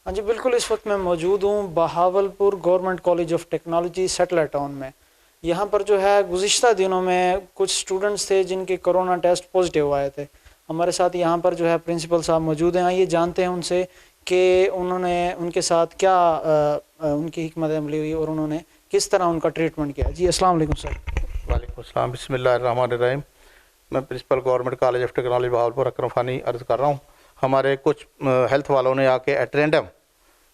ہاں جی بالکل، اس وقت میں موجود ہوں Bahawalpur government college of technology settler town میں۔ یہاں پر جو ہے گزشتہ دنوں میں کچھ اسٹوڈنٹس تھے جن کے کرونا ٹیسٹ پازیٹیو آئے تھے۔ ہمارے ساتھ یہاں پر جو ہے پرنسپل صاحب موجود ہیں، آئیے جانتے ہیں ان سے کہ انہوں نے ان کے ساتھ کیا ان کی حکمت عملی ہوئی اور انہوں نے کس طرح ان کا ٹریٹمنٹ کیا۔ جی السلام علیکم سر۔ وعلیکم السلام، بسم اللہ الرحمن الرحیم۔ میں principal government college of technology Bahawalpur Akram Fani عرض کر رہا ہوں۔ ہمارے کچھ ہیلتھ والوں نے آ کے ایٹ رینڈم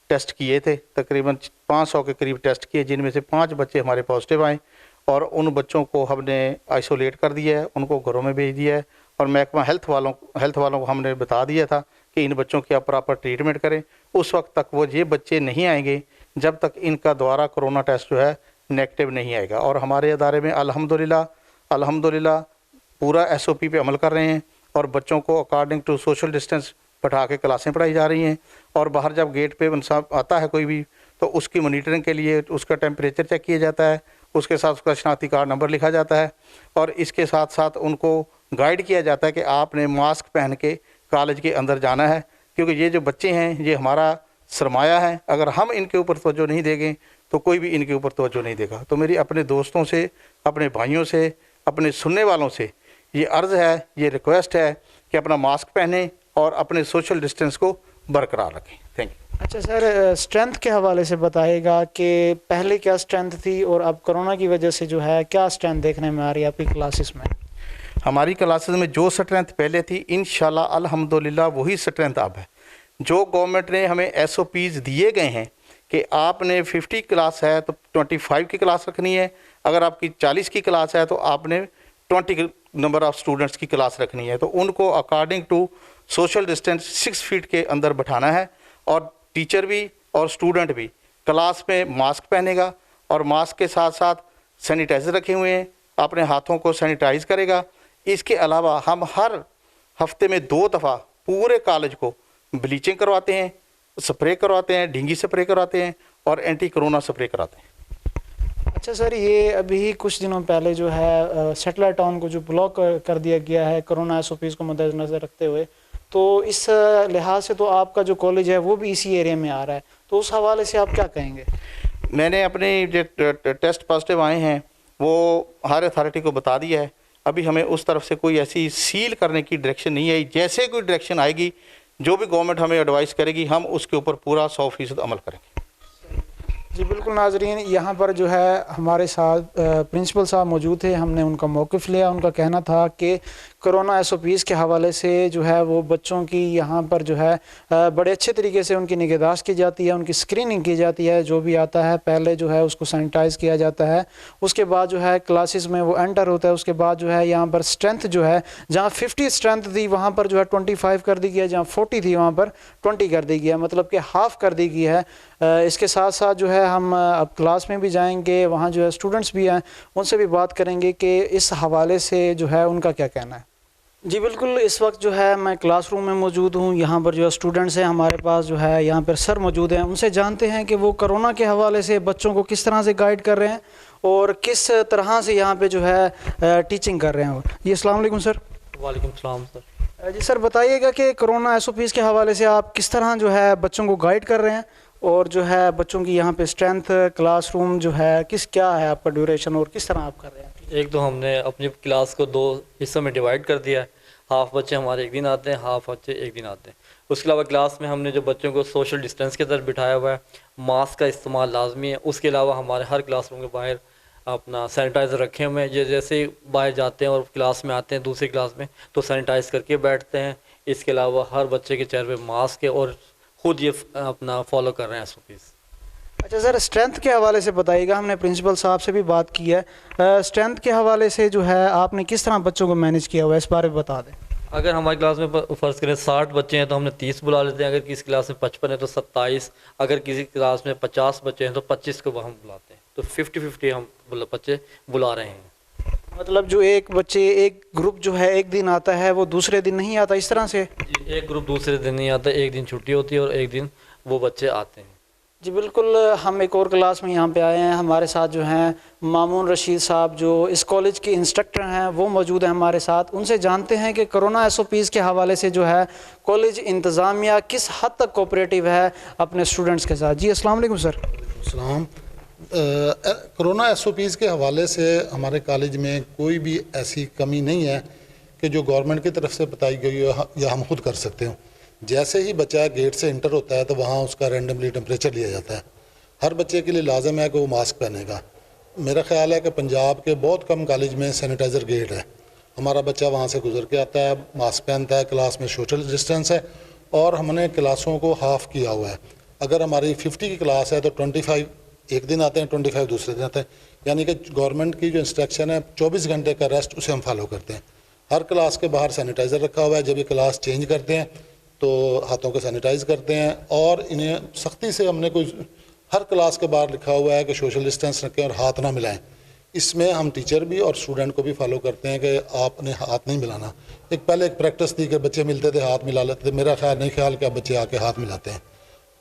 ٹیسٹ کیے تھے، تقریباً 500 کے قریب ٹیسٹ کیے، جن میں سے 5 بچے ہمارے پازیٹیو آئے اور ان بچوں کو ہم نے آئسولیٹ کر دیا ہے، ان کو گھروں میں بھیج دیا ہے، اور محکمہ ہیلتھ والوں کو ہم نے بتا دیا تھا کہ ان بچوں کی آپ پراپر ٹریٹمنٹ کریں۔ اس وقت تک وہ یہ بچے نہیں آئیں گے جب تک ان کا دوبارہ کرونا ٹیسٹ جو ہے نیگیٹو نہیں آئے گا۔ اور ہمارے ادارے میں الحمدللہ پورا SOP پہ عمل کر رہے ہیں، اور بچوں کو اکارڈنگ ٹو سوشل ڈسٹینس بٹھا کے کلاسیں پڑھائی جا رہی ہیں، اور باہر جب گیٹ پہ انسان آتا ہے کوئی بھی تو اس کی مانیٹرنگ کے لیے اس کا ٹیمپریچر چیک کیا جاتا ہے، اس کے ساتھ اس کا شناختی کارڈ نمبر لکھا جاتا ہے، اور اس کے ساتھ ساتھ ان کو گائیڈ کیا جاتا ہے کہ آپ نے ماسک پہن کے کالج کے اندر جانا ہے، کیونکہ یہ جو بچے ہیں یہ ہمارا سرمایہ ہے، اگر ہم ان کے اوپر توجہ نہیں دیں گے تو کوئی بھی ان کے اوپر توجہ نہیں دے گا۔ تو میری اپنے دوستوں سے، اپنے بھائیوں سے، اپنے سننے والوں سے یہ عرض ہے، یہ ریکویسٹ ہے کہ اپنا ماسک پہنیں اور اپنے سوشل ڈسٹینس کو برقرار رکھیں۔ Thank you. اچھا سر، اسٹرینتھ کے حوالے سے بتائے گا کہ پہلے کیا اسٹرینتھ تھی اور اب کرونا کی وجہ سے جو ہے کیا اسٹرینتھ دیکھنے میں آ رہی ہے آپ کی کلاسز میں؟ ہماری کلاسز میں جو اسٹرینتھ پہلے تھی انشاءاللہ الحمدللہ وہی اسٹرینتھ اب ہے۔ جو گورنمنٹ نے ہمیں SOPs دیے گئے ہیں کہ آپ نے 50 کلاس ہے تو 25 کی کلاس رکھنی ہے، اگر آپ کی 40 کی کلاس ہے تو آپ نے 20 نمبر آف اسٹوڈنٹس کی کلاس رکھنی ہے، تو ان کو according to social distance 6 feet کے اندر بٹھانا ہے، اور ٹیچر بھی اور اسٹوڈنٹ بھی کلاس میں ماسک پہنے گا، اور ماسک کے ساتھ ساتھ سینیٹائزر رکھے ہوئے ہیں، اپنے ہاتھوں کو سینیٹائز کرے گا۔ اس کے علاوہ ہم ہر ہفتے میں 2 دفعہ پورے کالج کو بلیچنگ کرواتے ہیں، سپرے کرواتے ہیں، ڈینگی سپرے کرواتے ہیں، اور اینٹی کرونا سپرے کراتے ہیں۔ اچھا سر، یہ ابھی کچھ دنوں پہلے جو ہے سیٹلر ٹاؤن کو جو بلاک کر دیا گیا ہے کرونا SOPs کو مد نظر رکھتے ہوئے، تو اس لحاظ سے تو آپ کا جو کالج ہے وہ بھی اسی ایریا میں آ رہا ہے، تو اس حوالے سے آپ کیا کہیں گے؟ میں نے اپنے جو ٹیسٹ پازیٹیو آئے ہیں وہ ہر اتھارٹی کو بتا دیا ہے، ابھی ہمیں اس طرف سے کوئی ایسی سیل کرنے کی ڈائریکشن نہیں آئی۔ جیسے کوئی ڈائریکشن آئے گی، جو بھی گورنمنٹ ہمیں ایڈوائز کرے گی، ہم اس کے اوپر پورا 100% عمل کریں گے۔ جی بالکل ناظرین، یہاں پر جو ہے ہمارے ساتھ پرنسپل صاحب موجود تھے، ہم نے ان کا موقف لیا۔ ان کا کہنا تھا کہ کرونا SOPs کے حوالے سے جو ہے وہ بچوں کی یہاں پر جو ہے بڑے اچھے طریقے سے ان کی نگہداشت کی جاتی ہے، ان کی اسکریننگ کی جاتی ہے، جو بھی آتا ہے پہلے جو ہے اس کو سینیٹائز کیا جاتا ہے، اس کے بعد جو ہے کلاسز میں وہ انٹر ہوتا ہے، اس کے بعد جو ہے یہاں پر اسٹرینتھ جو ہے جہاں 50 اسٹرینتھ تھی وہاں پر جو ہے 25 کر دی گئی ہے، جہاں 40 تھی وہاں پر 20 کر دی گئی ہے، مطلب کہ ہاف کر دی گئی ہے۔ اس کے ساتھ ساتھ جو ہے ہم اب کلاس میں بھی جائیں گے، وہاں جو ہے اسٹوڈنٹس بھی ہیں، ان سے بھی بات کریں گے کہ اس حوالے سے جو ہے ان کا کیا کہنا ہے۔ جی بالکل، اس وقت جو ہے میں کلاس روم میں موجود ہوں، یہاں پر جو ہے اسٹوڈنٹس ہیں ہمارے پاس، جو ہے یہاں پر سر موجود ہیں، ان سے جانتے ہیں کہ وہ کرونا کے حوالے سے بچوں کو کس طرح سے گائیڈ کر رہے ہیں اور کس طرح سے یہاں پہ جو ہے ٹیچنگ کر رہے ہیں۔ جی السلام علیکم سر۔ وعلیکم السلام سر۔ جی سر، بتائیے گا کہ کرونا SOPs کے حوالے سے آپ کس طرح جو ہے بچوں کو گائیڈ کر رہے ہیں، اور جو ہے بچوں کی یہاں پہ اسٹرینتھ، کلاس روم جو ہے کیا ہے آپ کا ڈیوریشن، اور کس طرح آپ کر رہے ہیں؟ ایک تو ہم نے اپنی کلاس کو 2 حصوں میں ڈیوائڈ کر دیا ہے، ہاف بچے ہمارے ایک دن آتے ہیں، ہاف بچے ایک دن آتے ہیں۔ اس کے علاوہ کلاس میں ہم نے جو بچوں کو سوشل ڈسٹینس کے طرف بٹھایا ہوا ہے، ماسک کا استعمال لازمی ہے۔ اس کے علاوہ ہمارے ہر کلاس روم کے باہر اپنا سینیٹائزر رکھے ہوئے ہیں، جیسے باہر جاتے ہیں اور کلاس میں آتے ہیں دوسری کلاس میں تو سینیٹائز کر کے بیٹھتے ہیں۔ اس کے علاوہ ہر بچے کے چہرے پہ ماسک ہے، اور خود یہ اپنا فالو کر رہے ہیں SOPs۔ اچھا سر، اسٹرینتھ کے حوالے سے بتائیے گا، ہم نے پرنسپل صاحب سے بھی بات کی ہے، اسٹرینتھ کے حوالے سے جو ہے آپ نے کس طرح بچوں کو مینیج کیا ہوا ہے، اس بارے میں بتا دیں۔ اگر ہماری کلاس میں فرض کریں 60 بچے ہیں تو ہم نے 30 بلا لیتے ہیں، اگر کسی کلاس میں 55 ہے تو 27، اگر کسی کلاس میں 50 بچے ہیں تو 25 کو ہم بلاتے ہیں، تو 50-50 ہم بچے بلا رہے ہیں۔ مطلب جو ایک گروپ جو ہے ایک دن آتا ہے وہ دوسرے دن نہیں آتا، اس طرح سے؟ جی، ایک گروپ دوسرے دن نہیں آتا، ایک دن چھٹی ہوتی ہے اور ایک دن وہ بچے آتے ہیں۔ جی بالکل، ہم ایک اور کلاس میں یہاں پہ آئے ہیں. ہمارے ساتھ جو ہیں مامون رشید صاحب جو اس کالج کے انسٹرکٹر ہیں وہ موجود ہیں ہمارے ساتھ. ان سے جانتے ہیں کہ کرونا ایس او پیز کے حوالے سے جو ہے کالج انتظامیہ کس حد تک کوپریٹیو ہے اپنے اسٹوڈنٹس کے ساتھ. جی السلام علیکم سر. السلام. کرونا ایس او پیز کے حوالے سے ہمارے کالج میں کوئی بھی ایسی کمی نہیں ہے کہ جو گورنمنٹ کی طرف سے بتائی گئی ہو یا ہم خود کر سکتے ہوں. جیسے ہی بچہ گیٹ سے انٹر ہوتا ہے تو وہاں اس کا رینڈملی ٹمپریچر لیا جاتا ہے. ہر بچے کے لیے لازم ہے کہ وہ ماسک پہنے گا. میرا خیال ہے کہ پنجاب کے بہت کم کالج میں سینیٹائزر گیٹ ہے. ہمارا بچہ وہاں سے گزر کے آتا ہے، ماسک پہنتا ہے، کلاس میں سوشل ڈسٹینس ہے، اور ہم نے کلاسوں کو ہاف کیا ہوا ہے. اگر ہماری 50 کی کلاس ہے تو 25 ایک دن آتے ہیں، 25 دوسرے دن آتے ہیں. یعنی کہ گورنمنٹ کی جو انسٹرکشن ہے 24 گھنٹے کا ریسٹ اسے ہم فالو کرتے ہیں. ہر کلاس کے باہر سینیٹائزر رکھا ہوا ہے. جب یہ کلاس چینج کرتے ہیں تو ہاتھوں کو سینیٹائز کرتے ہیں، اور انہیں سختی سے ہم نے کوئی ہر کلاس کے باہر لکھا ہوا ہے کہ سوشل ڈسٹینس رکھیں اور ہاتھ نہ ملائیں. اس میں ہم ٹیچر بھی اور اسٹوڈنٹ کو بھی فالو کرتے ہیں کہ آپ نے ہاتھ نہیں ملانا. پہلے ایک پریکٹس تھی کہ بچے ملتے تھے ہاتھ ملا لیتے تھے. میرا خیال کہ اب بچے آ کے ہاتھ ملاتے ہیں.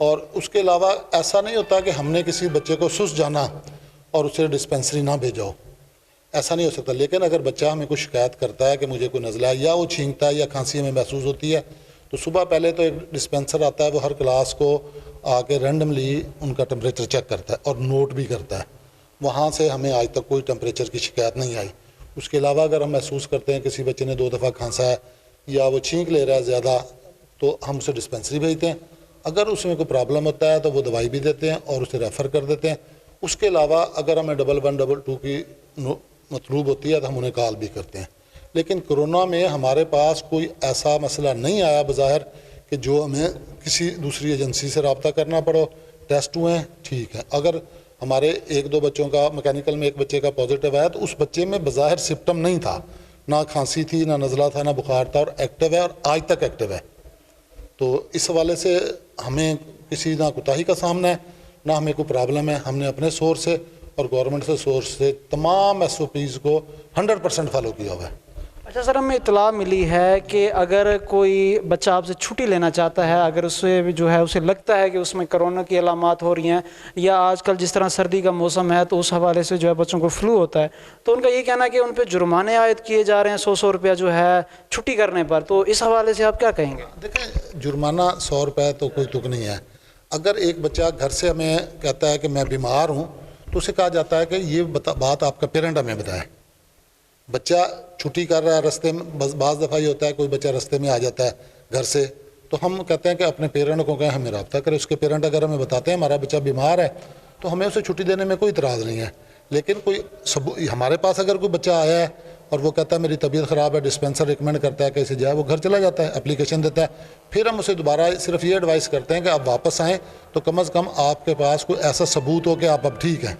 اور اس کے علاوہ ایسا نہیں ہوتا کہ ہم نے کسی بچے کو سست جانا اور اسے ڈسپینسری نہ بھیجاؤ، ایسا نہیں ہو سکتا. لیکن اگر بچہ ہمیں کچھ شکایت کرتا ہے کہ مجھے کوئی نزلہ ہے یا وہ چھینکتا ہے یا کھانسی ہمیں محسوس ہوتی ہے، تو صبح پہلے تو ایک ڈسپینسر آتا ہے، وہ ہر کلاس کو آ کے رینڈملی ان کا ٹمپریچر چیک کرتا ہے اور نوٹ بھی کرتا ہے. وہاں سے ہمیں آج تک کوئی ٹمپریچر کی شکایت نہیں آئی. اس کے علاوہ اگر ہم محسوس کرتے ہیں کسی بچے نے 2 دفعہ کھانسا ہے یا وہ چھینک لے رہا ہے زیادہ، تو ہم اسے ڈسپینسری بھیجتے ہیں. اگر اس میں کوئی پرابلم ہوتا ہے تو وہ دوائی بھی دیتے ہیں اور اسے ریفر کر دیتے ہیں. اس کے علاوہ اگر ہمیں 1122 کی مطلوب ہوتی ہے تو ہم انہیں کال بھی کرتے ہیں. لیکن کرونا میں ہمارے پاس کوئی ایسا مسئلہ نہیں آیا بظاہر کہ جو ہمیں کسی دوسری ایجنسی سے رابطہ کرنا پڑو. ٹیسٹ ہوئے ہیں، ٹھیک ہے. اگر ہمارے 1-2 بچوں کا میکینیکل میں ایک بچے کا پازیٹیو آیا تو اس بچے میں بظاہر سمپٹم نہیں تھا، نہ کھانسی تھی، نہ نزلہ تھا، نہ بخار تھا، اور ایکٹیو ہے اور آج تک ایکٹیو ہے. تو اس حوالے سے ہمیں کسی نہ کوتاہی کا سامنا ہے، نہ ہمیں کوئی پرابلم ہے. ہم نے اپنے سورس سے اور گورنمنٹ سے سورس سے تمام ایس او پیز کو 100% فالو کیا ہوا ہے. اچھا سر، ہمیں اطلاع ملی ہے کہ اگر کوئی بچہ آپ سے چھٹی لینا چاہتا ہے، اگر اسے جو ہے اسے لگتا ہے کہ اس میں کرونا کی علامات ہو رہی ہیں، یا آج کل جس طرح سردی کا موسم ہے تو اس حوالے سے جو ہے بچوں کو فلو ہوتا ہے، تو ان کا یہ کہنا ہے کہ ان پہ جرمانے عائد کیے جا رہے ہیں 100 روپیہ جو ہے چھٹی کرنے پر. تو اس حوالے سے آپ کیا کہیں گے؟ دیکھیں، جرمانہ 100 روپے تو کوئی تک نہیں ہے. اگر ایک بچہ گھر سے ہمیں کہتا ہے کہ میں بیمار ہوں تو اسے کہا جاتا ہے کہ یہ بات آپ کا پیرنٹ ہمیں بتائے. بچہ چھٹی کر رہا ہے رستے میں، بعض دفعہ یہ ہوتا ہے کوئی بچہ رستے میں آ جاتا ہے گھر سے، تو ہم کہتے ہیں کہ اپنے پیرنٹ کو کہیں ہمیں رابطہ کرے. اس کے پیرنٹ اگر ہمیں بتاتے ہیں ہمارا بچہ بیمار ہے تو ہمیں اسے چھٹی دینے میں کوئی اعتراض نہیں ہے. لیکن کوئی ہمارے پاس اگر کوئی بچہ آیا ہے اور وہ کہتا ہے میری طبیعت خراب ہے، ڈسپینسر ریکمینڈ کرتا ہے کہ اسے جائے، وہ گھر چلا جاتا ہے، اپلیکیشن دیتا ہے. پھر ہم اسے دوبارہ صرف یہ ایڈوائس کرتے ہیں کہ آپ واپس آئیں تو کم از کم آپ کے پاس کوئی ایسا ثبوت ہو کہ آپ اب ٹھیک ہیں.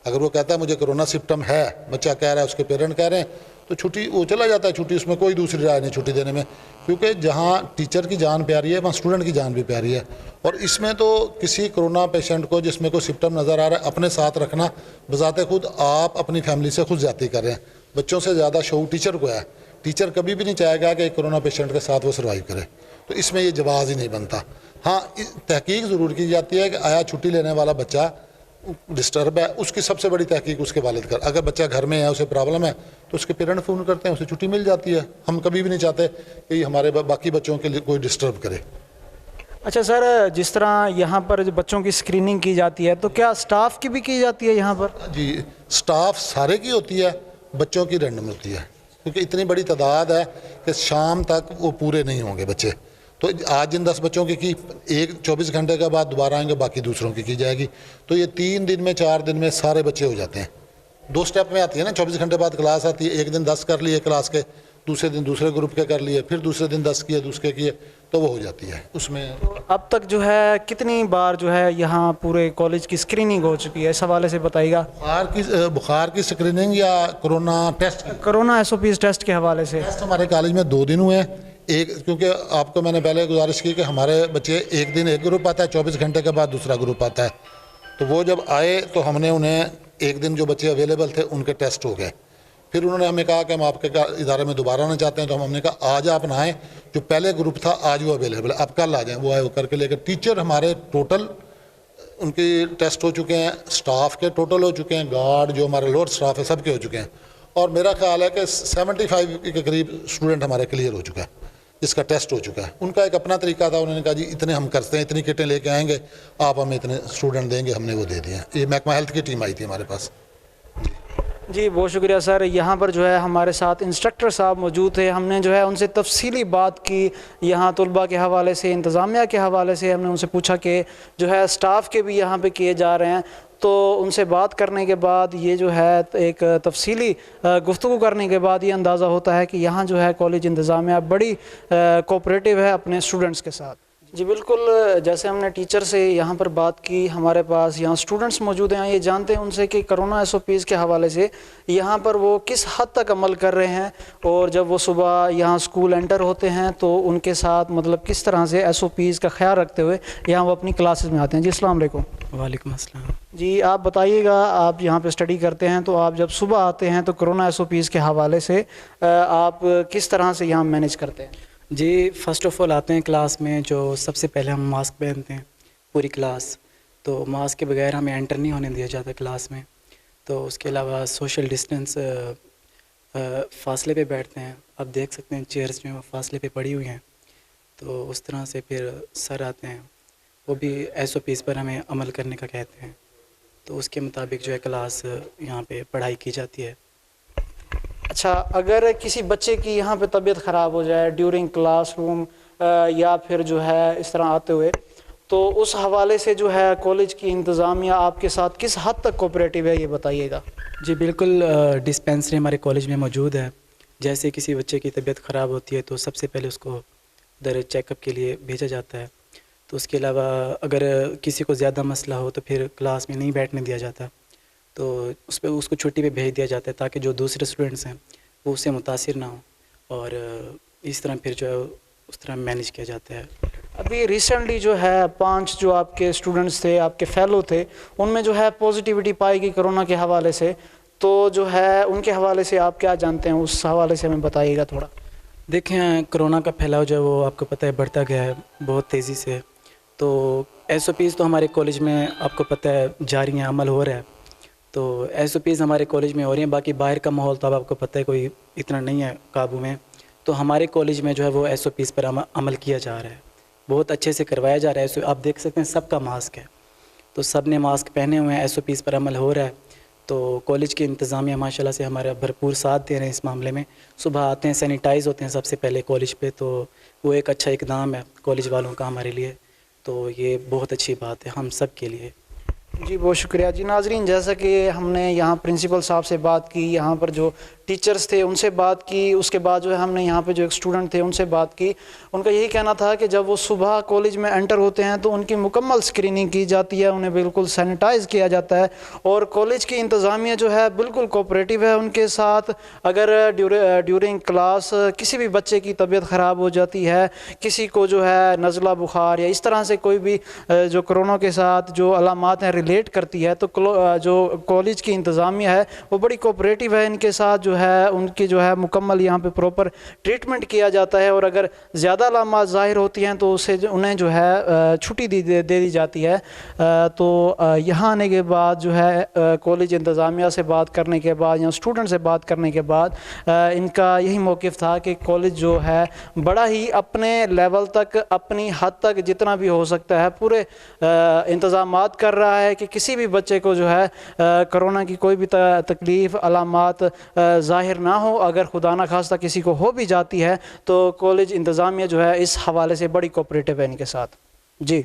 اگر وہ کہتا ہے مجھے کرونا سمپٹم ہے، بچہ کہہ رہا ہے، اس کے پیرنٹ کہہ رہے ہیں، تو چھٹی وہ چلا جاتا ہے. چھٹی اس میں کوئی دوسری رائے نہیں چھٹی دینے میں، کیونکہ جہاں ٹیچر کی جان پیاری ہے وہاں اسٹوڈنٹ کی جان بھی پیاری ہے. اور اس میں تو کسی کرونا پیشنٹ کو جس میں کوئی سمپٹم نظر آ رہا ہے اپنے ساتھ رکھنا بذات خود آپ اپنی فیملی سے خود زیادتی کر رہے ہیں. بچوں سے زیادہ شعور ٹیچر کو ہے. ٹیچر کبھی بھی نہیں چاہے گا کہ ایک کرونا پیشنٹ کے ساتھ وہ سروائیو کرے. تو اس میں یہ جواز ہی نہیں بنتا. ہاں تحقیق ضرور کی جاتی ہے کہ آیا چھٹی لینے والا بچہ ڈسٹرب ہے، اس کی سب سے بڑی تحقیق اس کے والد کر. اگر بچہ گھر میں ہے، اسے پرابلم ہے، تو اس کے پیرنٹ فون کرتے ہیں، اسے چھٹی مل جاتی ہے. ہم کبھی بھی نہیں چاہتے کہ یہ ہمارے باقی بچوں کے لیے کوئی ڈسٹرب کرے. اچھا سر، جس طرح یہاں پر بچوں کی سکریننگ کی جاتی ہے تو کیا سٹاف کی بھی کی جاتی ہے یہاں پر؟ جی، سٹاف سارے کی ہوتی ہے، بچوں کی رینڈم ہوتی ہے، کیونکہ اتنی بڑی تعداد ہے کہ شام تک وہ پورے نہیں ہوں گے بچے. تو آج جن 10 بچوں کی 24 گھنٹے کے بعد دوبارہ آئیں گے، باقی دوسروں کی جائے گی. تو یہ 3 دن میں 4 دن میں سارے بچے ہو جاتے ہیں. 2 سٹیپ میں آتی ہے نا، 24 گھنٹے بعد کلاس آتی ہے. ایک دن 10 کر لیے کلاس کے، دوسرے دن دوسرے گروپ کے کر لیے، پھر دوسرے دن 10 کیے، دوسرے کیے، تو وہ ہو جاتی ہے. اس میں اب تک جو ہے کتنی بار جو ہے یہاں پورے کالج کی سکریننگ ہو چکی ہے، اس حوالے سے بتائیے گا. بخار کی سکریننگ یا corona test? Corona S O Ps test کے حوالے سے ٹیسٹ ہمارے کالج میں 2 دن ہوئے ہیں. کیونکہ آپ کو میں نے پہلے گزارش کی کہ ہمارے بچے ایک دن ایک گروپ آتا ہے، 24 گھنٹے کے بعد دوسرا گروپ آتا ہے. تو وہ جب آئے تو ہم نے انہیں ایک دن جو بچے اویلیبل تھے ان کے ٹیسٹ ہو گئے. پھر انہوں نے ہمیں کہا کہ ہم آپ کے ادارے میں دوبارہ آنا چاہتے ہیں. تو ہم نے کہا آج آپ نہ آئیں، جو پہلے گروپ تھا آج وہ اویلیبل ہے، آپ کل آ جائیں. وہ آئے، وہ کر کے لے کر ٹیچر ہمارے ٹوٹل ان کی ٹیسٹ ہو چکے ہیں, سٹاف کے ٹوٹل ہو چکے ہیں, گارڈ جو ہمارے لوڈ سٹاف ہے سب کے ہو چکے ہیں, اور میرا خیال ہے کہ 75 کے قریب اسٹوڈنٹ ہمارے کلیئر ہو چکا ہے جس کا ٹیسٹ ہو چکا ہے. ان کا ایک اپنا طریقہ تھا, انہوں نے کہا جی اتنے ہم کرتے ہیں, اتنی کٹیں لے کے آئیں گے, آپ ہمیں اتنے اسٹوڈنٹ دیں گے, ہم نے وہ دے دیے ہیں. یہ محکمہ ہیلتھ کی ٹیم آئی تھی ہمارے پاس. جی بہت شکریہ سر. یہاں پر جو ہے ہمارے ساتھ انسٹرکٹر صاحب موجود تھے. ہم نے جو ہے ان سے تفصیلی بات کی یہاں طلباء کے حوالے سے, انتظامیہ کے حوالے سے. ہم نے ان سے پوچھا کہ جو ہے سٹاف کے بھی یہاں پہ کیے جا رہے ہیں, تو ان سے بات کرنے کے بعد یہ جو ہے ایک تفصیلی گفتگو کرنے کے بعد یہ اندازہ ہوتا ہے کہ یہاں جو ہے کالج انتظامیہ بڑی کوپریٹیو ہے اپنے اسٹوڈنٹس کے ساتھ. جی بالکل, جیسے ہم نے ٹیچر سے یہاں پر بات کی, ہمارے پاس یہاں اسٹوڈنٹس موجود ہیں. یہ جانتے ہیں ان سے کہ کرونا SOPs کے حوالے سے یہاں پر وہ کس حد تک عمل کر رہے ہیں, اور جب وہ صبح یہاں اسکول انٹر ہوتے ہیں تو ان کے ساتھ مطلب کس طرح سے SOPs کا خیال رکھتے ہوئے یہاں وہ اپنی کلاسز میں آتے ہیں. جی السلام علیکم. وعلیکم السلام. جی آپ بتائیے گا, آپ یہاں پہ اسٹڈی کرتے ہیں تو آپ جب صبح آتے ہیں تو کرونا SOPs کے حوالے سے آپ کس طرح سے یہاں مینیج کرتے ہیں؟ جی فرسٹ آف آل آتے ہیں کلاس میں, جو سب سے پہلے ہم ماسک پہنتے ہیں پوری کلاس, تو ماسک کے بغیر ہمیں انٹر نہیں ہونے دیا جاتا کلاس میں. تو اس کے علاوہ سوشل ڈسٹینس, فاصلے پہ بیٹھتے ہیں. آپ دیکھ سکتے ہیں چیئرس جو ہیں وہ فاصلے پہ پڑی ہوئی ہیں. تو اس طرح سے پھر سر آتے ہیں, وہ بھی SOPs پر ہمیں عمل کرنے کا کہتے ہیں, تو اس کے مطابق جو ہے کلاس یہاں پہ پڑھائی کی جاتی ہے. اچھا, اگر کسی بچے کی یہاں پہ طبیعت خراب ہو جائے ڈیورنگ کلاس روم یا پھر جو ہے اس طرح آتے ہوئے, تو اس حوالے سے جو ہے کالج کی انتظامیہ آپ کے ساتھ کس حد تک کوپریٹیو ہے, یہ بتائیے گا. جی بالکل, ڈسپینسری ہمارے کالج میں موجود ہے. جیسے کسی بچے کی طبیعت خراب ہوتی ہے تو سب سے پہلے اس کو ادھر چیک اپ کے لیے بھیجا جاتا ہے. تو اس کے علاوہ اگر کسی کو زیادہ مسئلہ ہو تو پھر کلاس میں نہیں بیٹھنے دیا جاتا, تو اس کو چھٹی پہ بھیج دیا جاتا ہے تاکہ جو دوسرے اسٹوڈنٹس ہیں وہ اس سے متاثر نہ ہوں, اور اس طرح پھر جو ہے اس طرح مینیج کیا جاتا ہے. ابھی ریسنٹلی جو ہے 5 جو آپ کے اسٹوڈنٹس تھے, آپ کے فیلو تھے, ان میں جو ہے پازیٹیوٹی پائی گئی کرونا کے حوالے سے, تو جو ہے ان کے حوالے سے آپ کیا جانتے ہیں, اس حوالے سے ہمیں بتائیے گا تھوڑا. دیکھیں کرونا کا پھیلاؤ جو ہے وہ آپ کو پتہ ہے بڑھتا گیا ہے بہت تیزی سے. تو SOPs تو ہمارے کالج میں آپ کو پتہ ہے جاری ہیں, عمل ہو رہا ہے. تو SOPs ہمارے کالج میں ہو رہی ہیں. باقی باہر کا ماحول تو اب آپ کو پتہ ہے کوئی اتنا نہیں ہے قابو میں. تو ہمارے کالج میں جو ہے وہ SOPs پر عمل کیا جا رہا ہے, بہت اچھے سے کروایا جا رہا ہے. آپ دیکھ سکتے ہیں سب کا ماسک ہے, تو سب نے ماسک پہنے ہوئے ہیں, SOPs پر عمل ہو رہا ہے. تو کالج کی انتظامیہ ماشاءاللہ سے ہمارا بھرپور ساتھ دے رہے ہیں اس معاملے میں. صبح آتے ہیں, سینیٹائز ہوتے ہیں سب سے پہلے کالج پہ, تو وہ ایک اچھا اقدام ہے کالج والوں کا ہمارے لیے. تو یہ بہت اچھی بات ہے ہم سب کے لیے. جی بہت شکریہ. جی ناظرین, جیسا کہ ہم نے یہاں پرنسپل صاحب سے بات کی, یہاں پر جو ٹیچرز تھے ان سے بات کی, اس کے بعد جو ہے ہم نے یہاں پہ جو ایک اسٹوڈنٹ تھے ان سے بات کی. ان کا یہی کہنا تھا کہ جب وہ صبح کالج میں انٹر ہوتے ہیں تو ان کی مکمل اسکریننگ کی جاتی ہے, انہیں بالکل سینیٹائز کیا جاتا ہے, اور کالج کی انتظامیہ جو ہے بالکل کوپریٹیو ہے ان کے ساتھ. اگر ڈیورنگ کلاس کسی بھی بچے کی طبیعت خراب ہو جاتی ہے, کسی کو جو ہے نزلہ بخار یا اس طرح سے کوئی بھی جو کرونا کے ساتھ جو علامات ہیں ریلیٹ کرتی ہے, تو جو کالج کی انتظامیہ ہے وہ بڑی کوپریٹیو ہے ان کے ساتھ. جو ہے ان کی جو ہے مکمل یہاں پہ پراپر ٹریٹمنٹ کیا جاتا ہے, اور اگر زیادہ علامات ظاہر ہوتی ہیں تو اسے انہیں جو ہے چھٹی دے دی جاتی ہے. تو یہاں آنے کے بعد جو ہے کالج انتظامیہ سے بات کرنے کے بعد یا اسٹوڈنٹ سے بات کرنے کے بعد ان کا یہی موقف تھا کہ کالج جو ہے بڑا ہی اپنے لیول تک, اپنی حد تک جتنا بھی ہو سکتا ہے پورے انتظامات کر رہا ہے کہ کسی بھی بچے کو جو ہے کرونا کی کوئی بھی تکلیف علامات ظاہر نہ ہو. اگر خدا نہ خواستہ کسی کو ہو بھی جاتی ہے تو کالج انتظامیہ جو ہے اس حوالے سے بڑی کوپریٹیو ہے ان کے ساتھ. جی